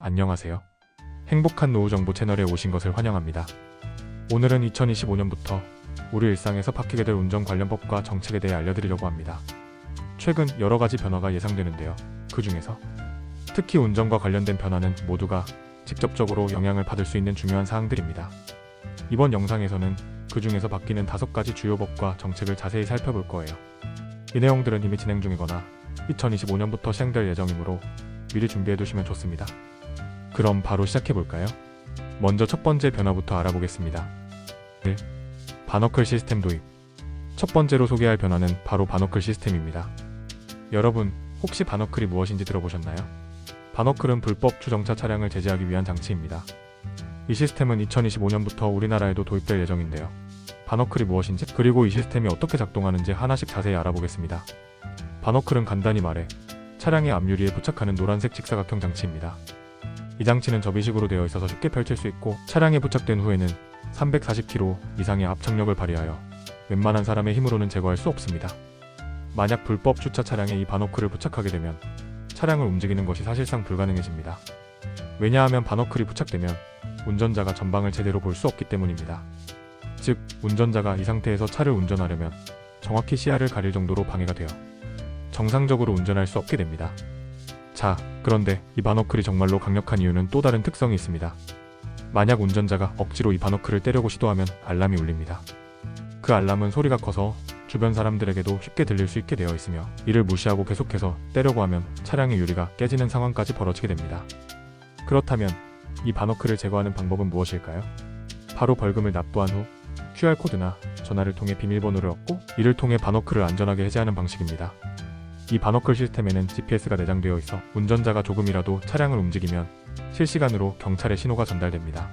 안녕하세요. 행복한 노후 정보 채널에 오신 것을 환영합니다. 오늘은 2025년부터 우리 일상에서 바뀌게 될 운전 관련 법과 정책에 대해 알려드리려고 합니다. 최근 여러 가지 변화가 예상되는데요. 그 중에서 특히 운전과 관련된 변화는 모두가 직접적으로 영향을 받을 수 있는 중요한 사항들입니다. 이번 영상에서는 그 중에서 바뀌는 5가지 주요 법과 정책을 자세히 살펴볼 거예요. 이 내용들은 이미 진행 중이거나 2025년부터 시행될 예정이므로 미리 준비해두시면 좋습니다. 그럼 바로 시작해볼까요? 먼저 첫 번째 변화부터 알아보겠습니다. 1. 바너클 시스템 도입. 첫 번째로 소개할 변화는 바로 바너클 시스템입니다. 여러분, 혹시 바너클이 무엇인지 들어보셨나요? 바너클은 불법 주정차 차량을 제재하기 위한 장치입니다. 이 시스템은 2025년부터 우리나라에도 도입될 예정인데요. 바너클이 무엇인지, 그리고 이 시스템이 어떻게 작동하는지 하나씩 자세히 알아보겠습니다. 바너클은 간단히 말해 차량의 앞유리에 부착하는 노란색 직사각형 장치입니다. 이 장치는 접이식으로 되어 있어서 쉽게 펼칠 수 있고 차량에 부착된 후에는 340kg 이상의 압착력을 발휘하여 웬만한 사람의 힘으로는 제거할 수 없습니다. 만약 불법 주차 차량에 이 바너클을 부착하게 되면 차량을 움직이는 것이 사실상 불가능해집니다. 왜냐하면 바너클이 부착되면 운전자가 전방을 제대로 볼 수 없기 때문입니다. 즉, 운전자가 이 상태에서 차를 운전하려면 정확히 시야를 가릴 정도로 방해가 되어 정상적으로 운전할 수 없게 됩니다. 자, 그런데 이 바너클이 정말로 강력한 이유는 또 다른 특성이 있습니다. 만약 운전자가 억지로 이 바너클을 떼려고 시도하면 알람이 울립니다. 그 알람은 소리가 커서 주변 사람들에게도 쉽게 들릴 수 있게 되어 있으며 이를 무시하고 계속해서 떼려고 하면 차량의 유리가 깨지는 상황까지 벌어지게 됩니다. 그렇다면 이 바너클을 제거하는 방법은 무엇일까요? 바로 벌금을 납부한 후 QR코드나 전화를 통해 비밀번호를 얻고 이를 통해 바너클을 안전하게 해제하는 방식입니다. 이 바너클 시스템에는 GPS가 내장되어 있어 운전자가 조금이라도 차량을 움직이면 실시간으로 경찰에 신호가 전달됩니다.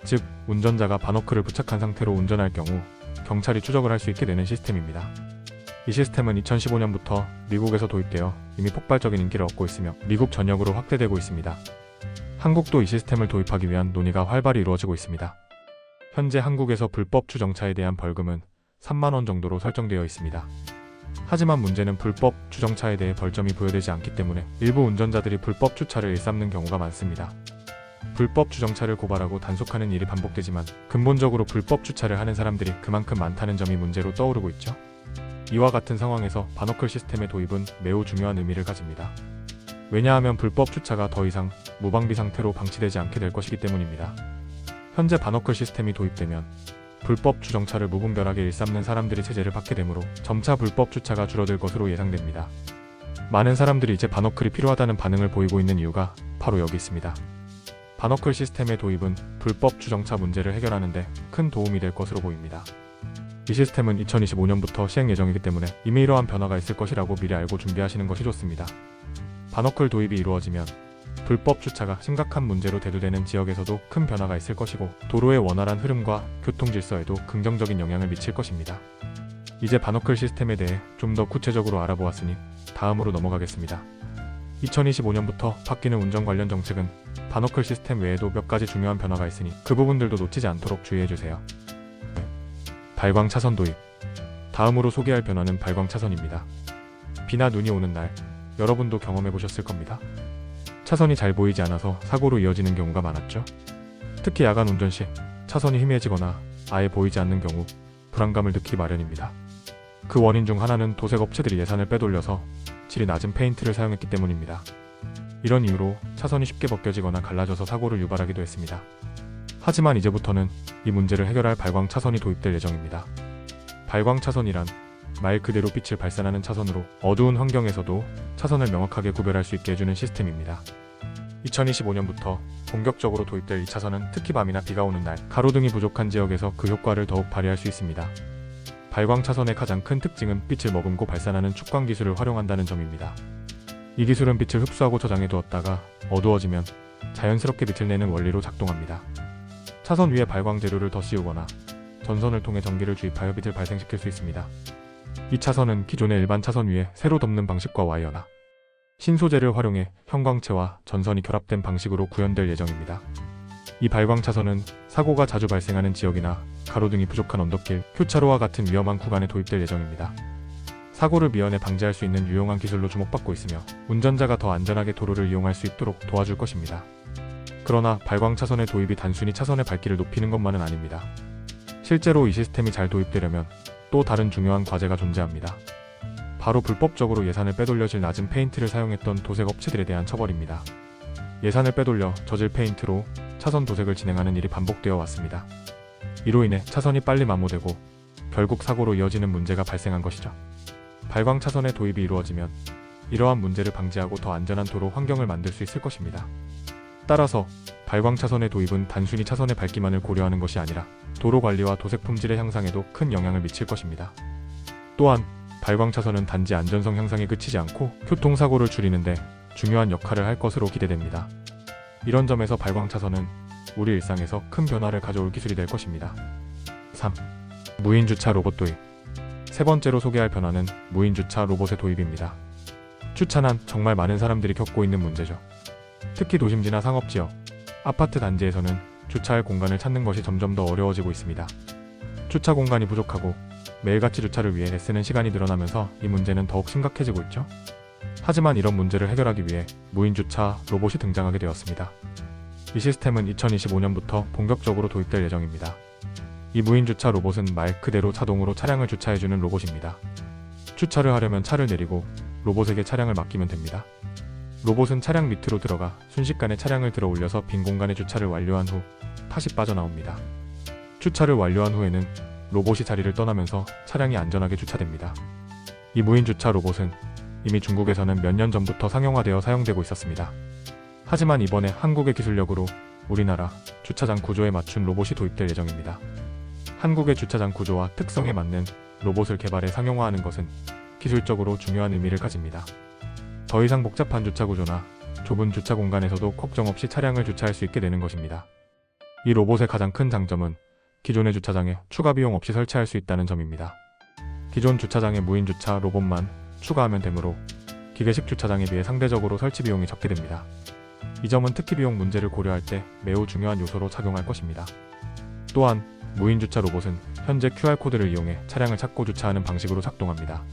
즉, 운전자가 바너클을 부착한 상태로 운전할 경우 경찰이 추적을 할 수 있게 되는 시스템입니다. 이 시스템은 2015년부터 미국에서 도입되어 이미 폭발적인 인기를 얻고 있으며 미국 전역으로 확대되고 있습니다. 한국도 이 시스템을 도입하기 위한 논의가 활발히 이루어지고 있습니다. 현재 한국에서 불법 주정차에 대한 벌금은 3만 원 정도로 설정되어 있습니다. 하지만 문제는 불법 주정차에 대해 벌점이 부여되지 않기 때문에 일부 운전자들이 불법 주차를 일삼는 경우가 많습니다. 불법 주정차를 고발하고 단속하는 일이 반복되지만 근본적으로 불법 주차를 하는 사람들이 그만큼 많다는 점이 문제로 떠오르고 있죠. 이와 같은 상황에서 바너클 시스템의 도입은 매우 중요한 의미를 가집니다. 왜냐하면 불법 주차가 더 이상 무방비 상태로 방치되지 않게 될 것이기 때문입니다. 현재 바너클 시스템이 도입되면 불법 주정차를 무분별하게 일삼는 사람들이 제재를 받게 되므로 점차 불법 주차가 줄어들 것으로 예상됩니다. 많은 사람들이 이제 바너클이 필요하다는 반응을 보이고 있는 이유가 바로 여기 있습니다. 바너클 시스템의 도입은 불법 주정차 문제를 해결하는 데 큰 도움이 될 것으로 보입니다. 이 시스템은 2025년부터 시행 예정이기 때문에 이미 이러한 변화가 있을 것이라고 미리 알고 준비하시는 것이 좋습니다. 바너클 도입이 이루어지면 불법 주차가 심각한 문제로 대두되는 지역에서도 큰 변화가 있을 것이고 도로의 원활한 흐름과 교통 질서에도 긍정적인 영향을 미칠 것입니다. 이제 바너클 시스템에 대해 좀 더 구체적으로 알아보았으니 다음으로 넘어가겠습니다. 2025년부터 바뀌는 운전 관련 정책은 바너클 시스템 외에도 몇 가지 중요한 변화가 있으니 그 부분들도 놓치지 않도록 주의해주세요. 발광 차선 도입. 다음으로 소개할 변화는 발광 차선입니다. 비나 눈이 오는 날, 여러분도 경험해보셨을 겁니다. 차선이 잘 보이지 않아서 사고로 이어지는 경우가 많았죠. 특히 야간 운전 시 차선이 희미해지거나 아예 보이지 않는 경우 불안감을 느끼기 마련입니다. 그 원인 중 하나는 도색 업체들이 예산을 빼돌려서 질이 낮은 페인트를 사용했기 때문입니다. 이런 이유로 차선이 쉽게 벗겨지거나 갈라져서 사고를 유발하기도 했습니다. 하지만 이제부터는 이 문제를 해결할 발광 차선이 도입될 예정입니다. 발광 차선이란 말 그대로 빛을 발산하는 차선으로 어두운 환경에서도 차선을 명확하게 구별할 수 있게 해주는 시스템입니다. 2025년부터 본격적으로 도입될 이 차선은 특히 밤이나 비가 오는 날, 가로등이 부족한 지역에서 그 효과를 더욱 발휘할 수 있습니다. 발광 차선의 가장 큰 특징은 빛을 머금고 발산하는 축광 기술을 활용한다는 점입니다. 이 기술은 빛을 흡수하고 저장해 두었다가 어두워지면 자연스럽게 빛을 내는 원리로 작동합니다. 차선 위에 발광 재료를 더 씌우거나 전선을 통해 전기를 주입하여 빛을 발생시킬 수 있습니다. 이 차선은 기존의 일반 차선 위에 세로 덮는 방식과 와이어나 신소재를 활용해 형광체와 전선이 결합된 방식으로 구현될 예정입니다. 이 발광 차선은 사고가 자주 발생하는 지역이나 가로등이 부족한 언덕길, 교차로와 같은 위험한 구간에 도입될 예정입니다. 사고를 미연에 방지할 수 있는 유용한 기술로 주목받고 있으며 운전자가 더 안전하게 도로를 이용할 수 있도록 도와줄 것입니다. 그러나 발광 차선의 도입이 단순히 차선의 밝기를 높이는 것만은 아닙니다. 실제로 이 시스템이 잘 도입되려면 또 다른 중요한 과제가 존재합니다. 바로 불법적으로 예산을 빼돌려질 낮은 페인트를 사용했던 도색 업체들에 대한 처벌입니다. 예산을 빼돌려 저질 페인트로 차선 도색을 진행하는 일이 반복되어 왔습니다. 이로 인해 차선이 빨리 마모되고 결국 사고로 이어지는 문제가 발생한 것이죠. 발광 차선의 도입이 이루어지면 이러한 문제를 방지하고 더 안전한 도로 환경을 만들 수 있을 것입니다. 따라서 발광 차선의 도입은 단순히 차선의 밝기만을 고려하는 것이 아니라 도로 관리와 도색 품질의 향상에도 큰 영향을 미칠 것입니다. 또한 발광 차선은 단지 안전성 향상에 그치지 않고 교통사고를 줄이는데 중요한 역할을 할 것으로 기대됩니다. 이런 점에서 발광 차선은 우리 일상에서 큰 변화를 가져올 기술이 될 것입니다. 3. 무인 주차 로봇 도입. 세 번째로 소개할 변화는 무인 주차 로봇의 도입입니다. 주차난 정말 많은 사람들이 겪고 있는 문제죠. 특히 도심지나 상업지역, 아파트 단지에서는 주차할 공간을 찾는 것이 점점 더 어려워지고 있습니다. 주차 공간이 부족하고 매일같이 주차를 위해 애쓰는 시간이 늘어나면서 이 문제는 더욱 심각해지고 있죠. 하지만 이런 문제를 해결하기 위해 무인 주차 로봇이 등장하게 되었습니다. 이 시스템은 2025년부터 본격적으로 도입될 예정입니다. 이 무인 주차 로봇은 말 그대로 자동으로 차량을 주차해주는 로봇입니다. 주차를 하려면 차를 내리고 로봇에게 차량을 맡기면 됩니다. 로봇은 차량 밑으로 들어가 순식간에 차량을 들어 올려서 빈 공간에 주차를 완료한 후 다시 빠져나옵니다. 주차를 완료한 후에는 로봇이 자리를 떠나면서 차량이 안전하게 주차됩니다. 이 무인 주차 로봇은 이미 중국에서는 몇 년 전부터 상용화되어 사용되고 있었습니다. 하지만 이번에 한국의 기술력으로 우리나라 주차장 구조에 맞춘 로봇이 도입될 예정입니다. 한국의 주차장 구조와 특성에 맞는 로봇을 개발해 상용화하는 것은 기술적으로 중요한 의미를 가집니다. 더 이상 복잡한 주차 구조나 좁은 주차 공간에서도 걱정 없이 차량을 주차할 수 있게 되는 것입니다. 이 로봇의 가장 큰 장점은 기존의 주차장에 추가 비용 없이 설치할 수 있다는 점입니다. 기존 주차장에 무인 주차 로봇만 추가하면 되므로 기계식 주차장에 비해 상대적으로 설치 비용이 적게 됩니다. 이 점은 특히 비용 문제를 고려할 때 매우 중요한 요소로 작용할 것입니다. 또한 무인 주차 로봇은 현재 QR코드를 이용해 차량을 찾고 주차하는 방식으로 작동합니다.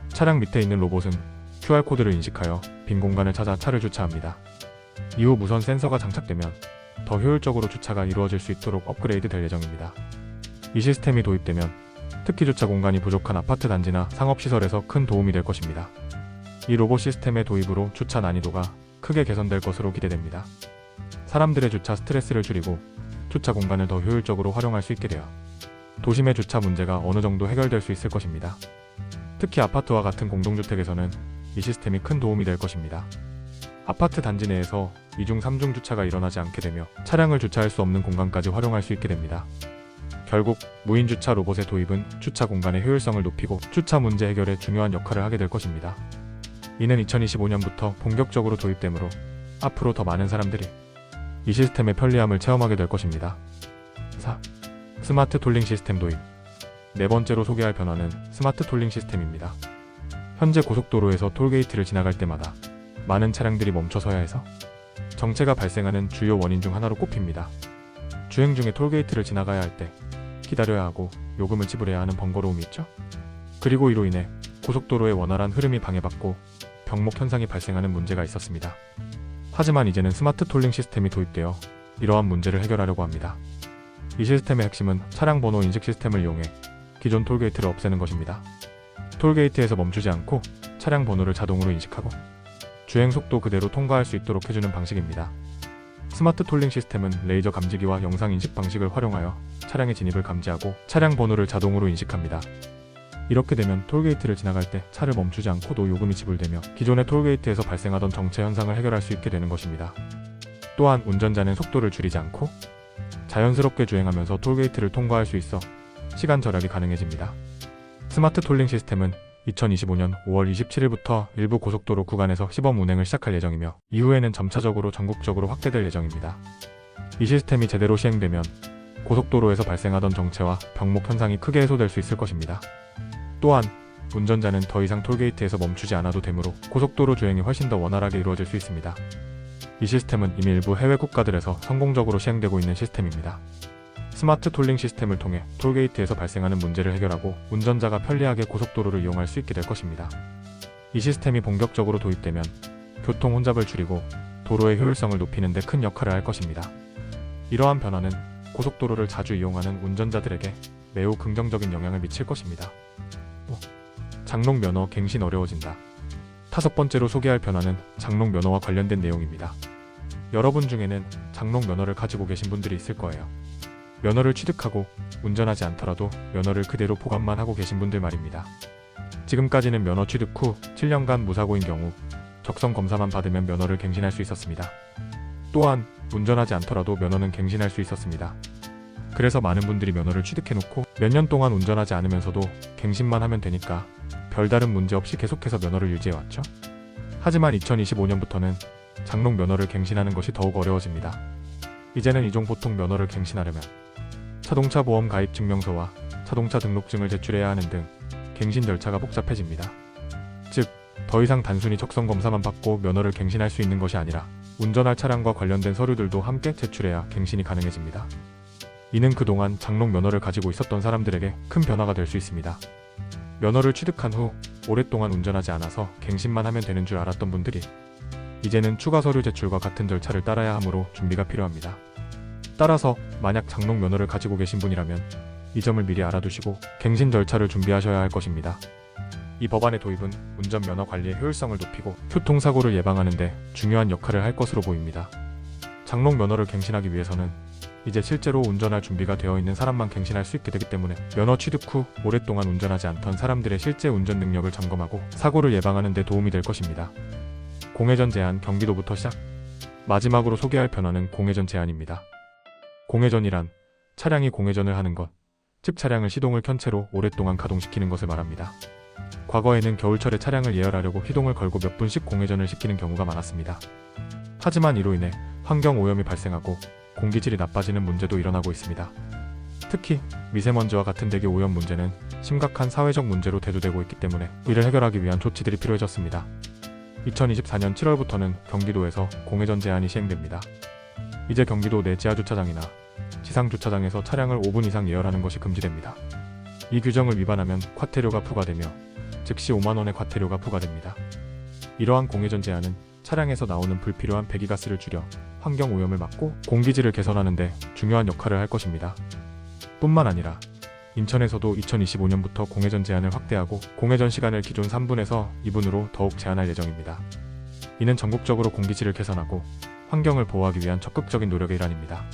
차량 밑에 있는 로봇은 QR코드를 인식하여 빈 공간을 찾아 차를 주차합니다. 이후 무선 센서가 장착되면 더 효율적으로 주차가 이루어질 수 있도록 업그레이드 될 예정입니다. 이 시스템이 도입되면 특히 주차 공간이 부족한 아파트 단지나 상업시설에서 큰 도움이 될 것입니다. 이 로봇 시스템의 도입으로 주차 난이도가 크게 개선될 것으로 기대됩니다. 사람들의 주차 스트레스를 줄이고 주차 공간을 더 효율적으로 활용할 수 있게 되어 도심의 주차 문제가 어느 정도 해결될 수 있을 것입니다. 특히 아파트와 같은 공동주택에서는 이 시스템이 큰 도움이 될 것입니다. 아파트 단지 내에서 2중 3중 주차가 일어나지 않게 되며 차량을 주차할 수 없는 공간까지 활용할 수 있게 됩니다. 결국 무인 주차 로봇의 도입은 주차 공간의 효율성을 높이고 주차 문제 해결에 중요한 역할을 하게 될 것입니다. 이는 2025년부터 본격적으로 도입되므로 앞으로 더 많은 사람들이 이 시스템의 편리함을 체험하게 될 것입니다. 4. 스마트 톨링 시스템 도입. 네 번째로 소개할 변화는 스마트 톨링 시스템입니다. 현재 고속도로에서 톨게이트를 지나갈 때마다 많은 차량들이 멈춰서야 해서 정체가 발생하는 주요 원인 중 하나로 꼽힙니다. 주행 중에 톨게이트를 지나가야 할 때 기다려야 하고 요금을 지불해야 하는 번거로움이 있죠. 그리고 이로 인해 고속도로의 원활한 흐름이 방해받고 병목 현상이 발생하는 문제가 있었습니다. 하지만 이제는 스마트 톨링 시스템이 도입되어 이러한 문제를 해결하려고 합니다. 이 시스템의 핵심은 차량 번호 인식 시스템을 이용해 기존 톨게이트를 없애는 것입니다. 톨게이트에서 멈추지 않고 차량 번호를 자동으로 인식하고 주행 속도 그대로 통과할 수 있도록 해주는 방식입니다. 스마트 톨링 시스템은 레이저 감지기와 영상 인식 방식을 활용하여 차량의 진입을 감지하고 차량 번호를 자동으로 인식합니다. 이렇게 되면 톨게이트를 지나갈 때 차를 멈추지 않고도 요금이 지불되며 기존의 톨게이트에서 발생하던 정체 현상을 해결할 수 있게 되는 것입니다. 또한 운전자는 속도를 줄이지 않고 자연스럽게 주행하면서 톨게이트를 통과할 수 있어 시간 절약이 가능해집니다. 스마트 톨링 시스템은 2025년 5월 27일부터 일부 고속도로 구간에서 시범 운행을 시작할 예정이며 이후에는 점차적으로 전국적으로 확대될 예정입니다. 이 시스템이 제대로 시행되면 고속도로에서 발생하던 정체와 병목 현상이 크게 해소될 수 있을 것입니다. 또한 운전자는 더 이상 톨게이트에서 멈추지 않아도 되므로 고속도로 주행이 훨씬 더 원활하게 이루어질 수 있습니다. 이 시스템은 이미 일부 해외 국가들에서 성공적으로 시행되고 있는 시스템입니다. 스마트 톨링 시스템을 통해 톨게이트에서 발생하는 문제를 해결하고 운전자가 편리하게 고속도로를 이용할 수 있게 될 것입니다. 이 시스템이 본격적으로 도입되면 교통 혼잡을 줄이고 도로의 효율성을 높이는 데 큰 역할을 할 것입니다. 이러한 변화는 고속도로를 자주 이용하는 운전자들에게 매우 긍정적인 영향을 미칠 것입니다. 장롱 면허 갱신 어려워진다. 5번째로 소개할 변화는 장롱 면허와 관련된 내용입니다. 여러분 중에는 장롱 면허를 가지고 계신 분들이 있을 거예요. 면허를 취득하고 운전하지 않더라도 면허를 그대로 보관만 하고 계신 분들 말입니다. 지금까지는 면허 취득 후 7년간 무사고인 경우 적성 검사만 받으면 면허를 갱신할 수 있었습니다. 또한 운전하지 않더라도 면허는 갱신할 수 있었습니다. 그래서 많은 분들이 면허를 취득해놓고 몇 년 동안 운전하지 않으면서도 갱신만 하면 되니까 별다른 문제 없이 계속해서 면허를 유지해왔죠. 하지만 2025년부터는 장롱 면허를 갱신하는 것이 더욱 어려워집니다. 이제는 이종 보통 면허를 갱신하려면 자동차 보험 가입 증명서와 자동차 등록증을 제출해야 하는 등 갱신 절차가 복잡해집니다. 즉, 더 이상 단순히 적성 검사만 받고 면허를 갱신할 수 있는 것이 아니라 운전할 차량과 관련된 서류들도 함께 제출해야 갱신이 가능해집니다. 이는 그동안 장롱 면허를 가지고 있었던 사람들에게 큰 변화가 될 수 있습니다. 면허를 취득한 후 오랫동안 운전하지 않아서 갱신만 하면 되는 줄 알았던 분들이 이제는 추가 서류 제출과 같은 절차를 따라야 하므로 준비가 필요합니다. 따라서 만약 장롱 면허를 가지고 계신 분이라면 이 점을 미리 알아두시고 갱신 절차를 준비하셔야 할 것입니다. 이 법안의 도입은 운전면허 관리의 효율성을 높이고 교통사고를 예방하는 데 중요한 역할을 할 것으로 보입니다. 장롱 면허를 갱신하기 위해서는 이제 실제로 운전할 준비가 되어 있는 사람만 갱신할 수 있게 되기 때문에 면허 취득 후 오랫동안 운전하지 않던 사람들의 실제 운전 능력을 점검하고 사고를 예방하는 데 도움이 될 것입니다. 공회전 제한 경기도부터 시작. 마지막으로 소개할 변화는 공회전 제한입니다. 공회전이란 차량이 공회전을 하는 것, 즉 차량을 시동을 켠 채로 오랫동안 가동시키는 것을 말합니다. 과거에는 겨울철에 차량을 예열하려고 시동을 걸고 몇 분씩 공회전을 시키는 경우가 많았습니다. 하지만 이로 인해 환경 오염이 발생하고 공기질이 나빠지는 문제도 일어나고 있습니다. 특히 미세먼지와 같은 대기 오염 문제는 심각한 사회적 문제로 대두되고 있기 때문에 이를 해결하기 위한 조치들이 필요해졌습니다. 2024년 7월부터는 경기도에서 공회전 제한이 시행됩니다. 이제 경기도 내 지하주차장이나 지상주차장에서 차량을 5분 이상 예열하는 것이 금지됩니다. 이 규정을 위반하면 과태료가 부과되며 즉시 5만원의 과태료가 부과됩니다. 이러한 공회전 제한은 차량에서 나오는 불필요한 배기가스를 줄여 환경 오염을 막고 공기질을 개선하는 데 중요한 역할을 할 것입니다. 뿐만 아니라 인천에서도 2025년부터 공회전 제한을 확대하고 공회전 시간을 기존 3분에서 2분으로 더욱 제한할 예정입니다. 이는 전국적으로 공기질을 개선하고 환경을 보호하기 위한 적극적인 노력의 일환입니다.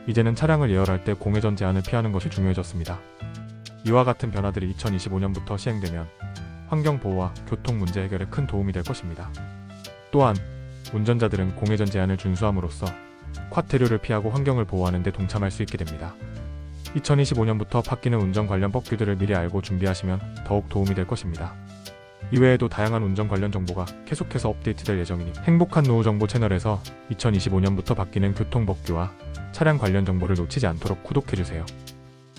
이제는 차량을 예열할 때 공회전 제한을 피하는 것이 중요해졌습니다. 이와 같은 변화들이 2025년부터 시행되면 환경 보호와 교통 문제 해결에 큰 도움이 될 것입니다. 또한 운전자들은 공회전 제한을 준수함으로써 과태료를 피하고 환경을 보호하는 데 동참할 수 있게 됩니다. 2025년부터 바뀌는 운전 관련 법규들을 미리 알고 준비하시면 더욱 도움이 될 것입니다. 이외에도 다양한 운전 관련 정보가 계속해서 업데이트될 예정이니 행복한 노후 정보 채널에서 2025년부터 바뀌는 교통 법규와 차량 관련 정보를 놓치지 않도록 구독해주세요.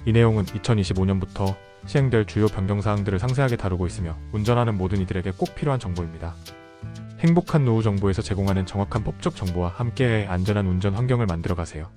이 내용은 2025년부터 시행될 주요 변경사항들을 상세하게 다루고 있으며 운전하는 모든 이들에게 꼭 필요한 정보입니다. 행복한 노후 정보에서 제공하는 정확한 법적 정보와 함께해 안전한 운전 환경을 만들어 가세요.